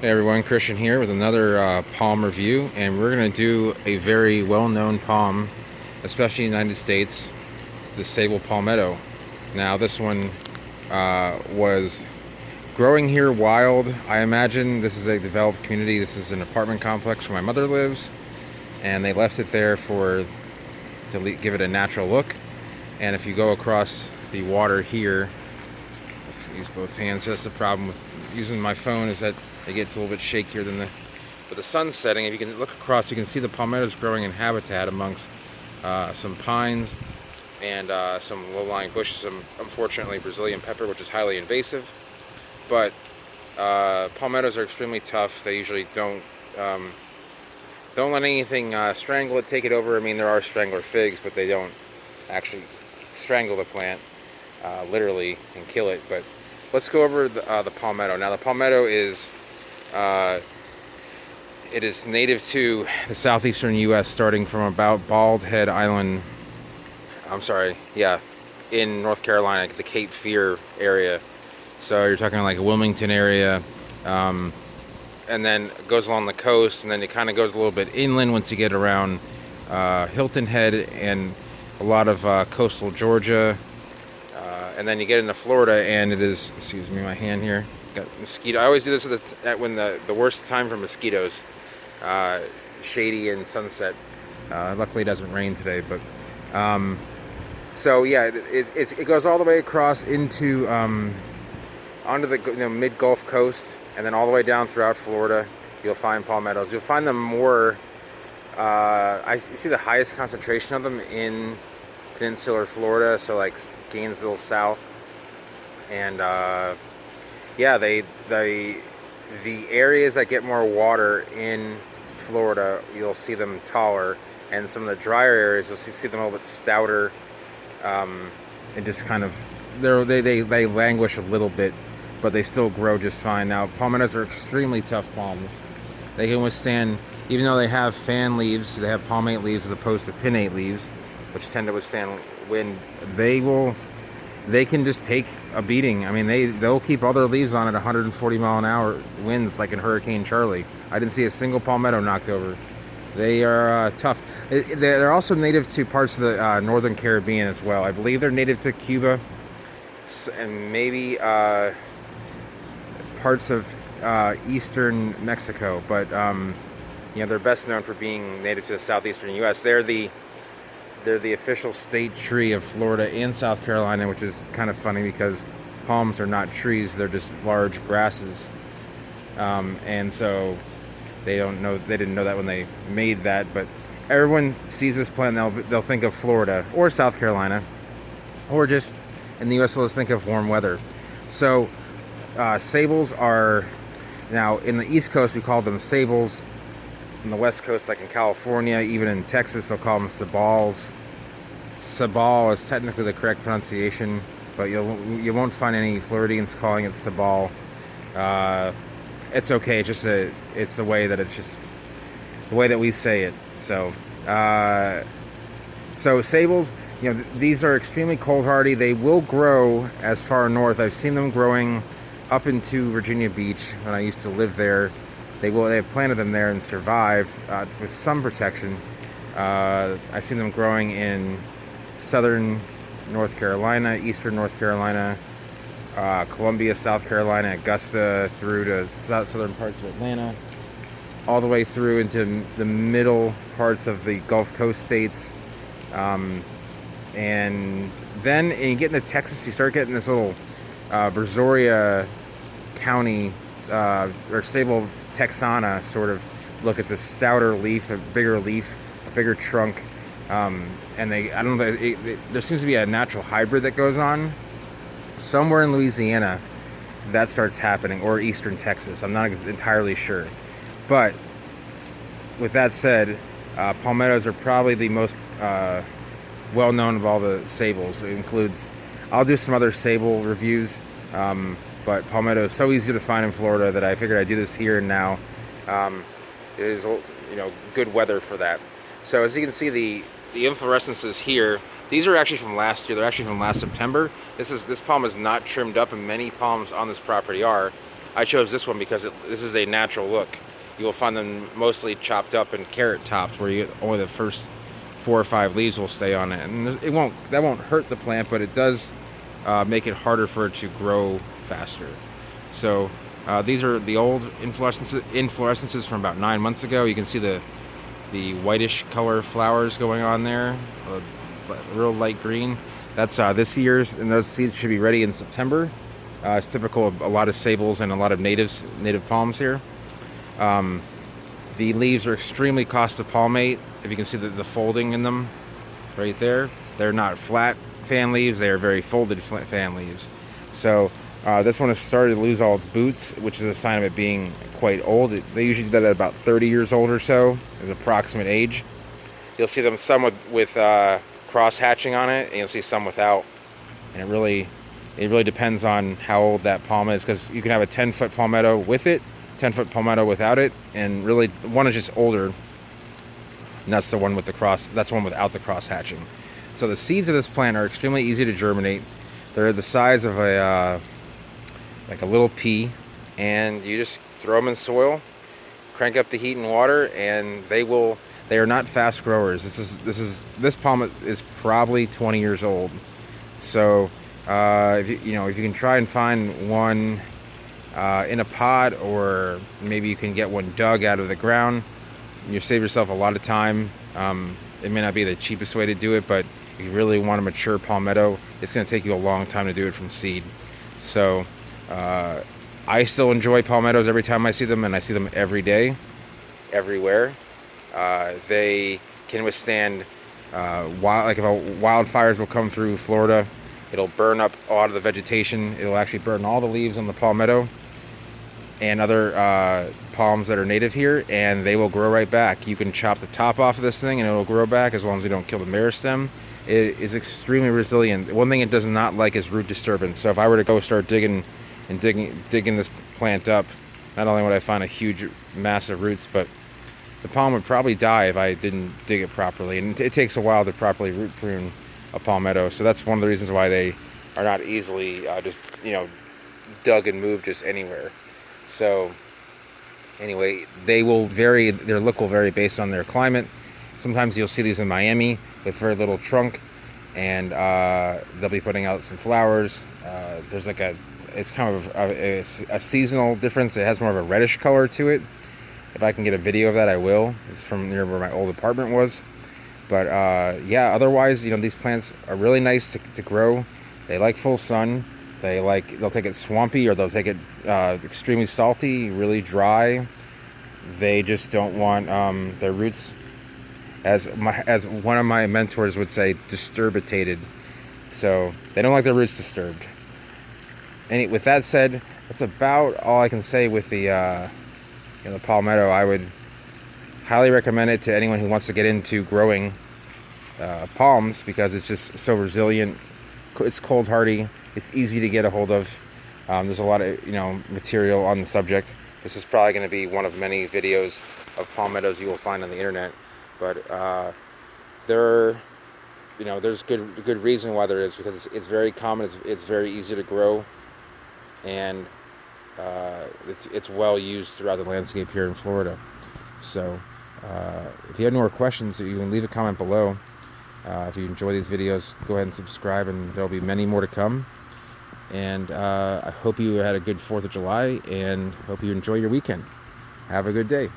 Hey everyone, Christian here with another palm review, and we're going to do a very well-known palm, especially in the United States. It's the Sabal Palmetto. Now, this one was growing here wild. I imagine this is a developed community. This is an apartment complex where my mother lives, and they left it there to give it a natural look. And if you go across the water here, let's use both hands. That's the problem with using my phone, is that it gets a little bit shakier than but the sun's setting. If you can look across, you can see the palmettos growing in habitat amongst some pines and some low-lying bushes. Some, unfortunately, Brazilian pepper, which is highly invasive. But palmettos are extremely tough. They usually don't let anything strangle it, take it over. I mean, there are strangler figs, but they don't actually strangle the plant literally and kill it. But let's go over the palmetto. Now, the palmetto is it is native to the southeastern U.S., starting from about Bald Head Island. I'm sorry, yeah, in North Carolina, the Cape Fear area. So you're talking like a Wilmington area, and then it goes along the coast, and then it kind of goes a little bit inland once you get around Hilton Head and a lot of coastal Georgia. And then you get into Florida, and it is, excuse me, my hand here, got mosquito. I always do this when the worst time for mosquitoes, shady and sunset. Luckily it doesn't rain today, but so yeah, it goes all the way across into onto the mid Gulf Coast, and then all the way down throughout Florida. You'll find palmettos. You'll find them more. I see the highest concentration of them in peninsular Florida, so like Gainesville South, and yeah, the areas that get more water in Florida, you'll see them taller, and some of the drier areas you'll see them a little bit stouter, and just kind of they languish a little bit, but they still grow just fine. Now, palmettos are extremely tough palms. They can withstand, even though they have fan leaves, they have palmate leaves as opposed to pinnate leaves, which tend to withstand wind. They can just take a beating. I mean, they'll keep all their leaves on at 140 mile an hour winds, like in Hurricane Charlie. I didn't see a single palmetto knocked over. They are tough. They're also native to parts of the northern Caribbean as well. I believe they're native to Cuba and maybe parts of eastern Mexico. But they're best known for being native to the southeastern U.S. They're the official state tree of Florida and South Carolina, which is kind of funny because palms are not trees; they're just large grasses. And so they didn't know that when they made that. But everyone sees this plant, they'll think of Florida or South Carolina, or just in the U.S. Let's think of warm weather. So sabals are, now in the East Coast we call them sabals. In the West Coast, like in California, even in Texas, they'll call them sabals. Sabal is technically the correct pronunciation, but you won't find any Floridians calling it sabal. It's okay. It's the way that it's just the way that we say it. So sabals, these are extremely cold hardy. They will grow as far north. I've seen them growing up into Virginia Beach when I used to live there. They have planted them there and survived with some protection. I've seen them growing in southern North Carolina, eastern North Carolina, Columbia, South Carolina, Augusta, through to southern parts of Atlanta, all the way through into the middle parts of the Gulf Coast states. And then you get into Texas, you start getting this little Brazoria County or Sabal texana sort of look. It's a stouter leaf, a bigger trunk, and I don't know, there seems to be a natural hybrid that goes on somewhere in Louisiana that starts happening, or eastern Texas. I'm not entirely sure, but with that said, palmettos are probably the most well known of all the sabals. It includes, I'll do some other sabal reviews, but palmetto is so easy to find in Florida that I figured I'd do this here and now. It is good weather for that. So as you can see, the inflorescences here, these are actually from last year. They're actually from last September. This palm is not trimmed up, and many palms on this property are. I chose this one because this is a natural look. You will find them mostly chopped up in carrot tops, where you get only the first 4 or 5 leaves will stay on it, and that won't hurt the plant, but it does make it harder for it to grow faster. So these are the old inflorescences from about 9 months ago. You can see the whitish color flowers going on there, real light green. That's this year's, and those seeds should be ready in September. It's typical of a lot of sabals and a lot of native palms here. The leaves are extremely cost to palmate. If you can see the folding in them right there, they're not flat fan leaves, they are very folded fan leaves. So this one has started to lose all its boots, which is a sign of it being quite old. They usually do that at about 30 years old or so, as approximate age. You'll see them some with cross hatching on it, and you'll see some without. And it really depends on how old that palm is, because you can have a 10-foot palmetto with it, 10-foot palmetto without it, and really one is just older, and that's the one with the cross. That's the one without the cross hatching. So the seeds of this plant are extremely easy to germinate. They're the size of like a little pea, and you just throw them in soil, crank up the heat and water, and they are not fast growers. This palm is probably 20 years old. So if you can try and find one in a pot, or maybe you can get one dug out of the ground, you save yourself a lot of time. It may not be the cheapest way to do it, but if you really want a mature palmetto, it's going to take you a long time to do it from seed. So I still enjoy palmettos every time I see them, and I see them every day, everywhere. They can withstand like if wildfires will come through Florida, it'll burn up a lot of the vegetation. It'll actually burn all the leaves on the palmetto and other palms that are native here, and they will grow right back. You can chop the top off of this thing and it'll grow back, as long as you don't kill the meristem. It is extremely resilient. One thing it does not like is root disturbance. So if I were to go start digging this plant up, not only would I find a huge mass of roots, but the palm would probably die if I didn't dig it properly. And it takes a while to properly root prune a palmetto. So that's one of the reasons why they are not easily just dug and moved just anywhere. So anyway, they will vary. Their look will vary based on their climate. Sometimes you'll see these in Miami with very little trunk, and they'll be putting out some flowers. There's it's kind of a seasonal difference. It has more of a reddish color to it. If I can get a video of that, I will. It's from near where my old apartment was. But yeah, otherwise, these plants are really nice to grow. They like full sun. They'll take it swampy, or they'll take it extremely salty, really dry. They just don't want their roots, as one of my mentors would say, disturbitated. So they don't like their roots disturbed. And with that said, that's about all I can say with the palmetto. I would highly recommend it to anyone who wants to get into growing palms, because it's just so resilient. It's cold hardy. It's easy to get a hold of. There's a lot of material on the subject. This is probably going to be one of many videos of palmettos you will find on the internet. But there's good reason why there is, because it's very common. It's very easy to grow, and it's well used throughout the landscape here in Florida. So if you have any more questions, you can leave a comment below. If you enjoy these videos, go ahead and subscribe, and there'll be many more to come. And I hope you had a good 4th of July, and hope you enjoy your weekend. Have a good day.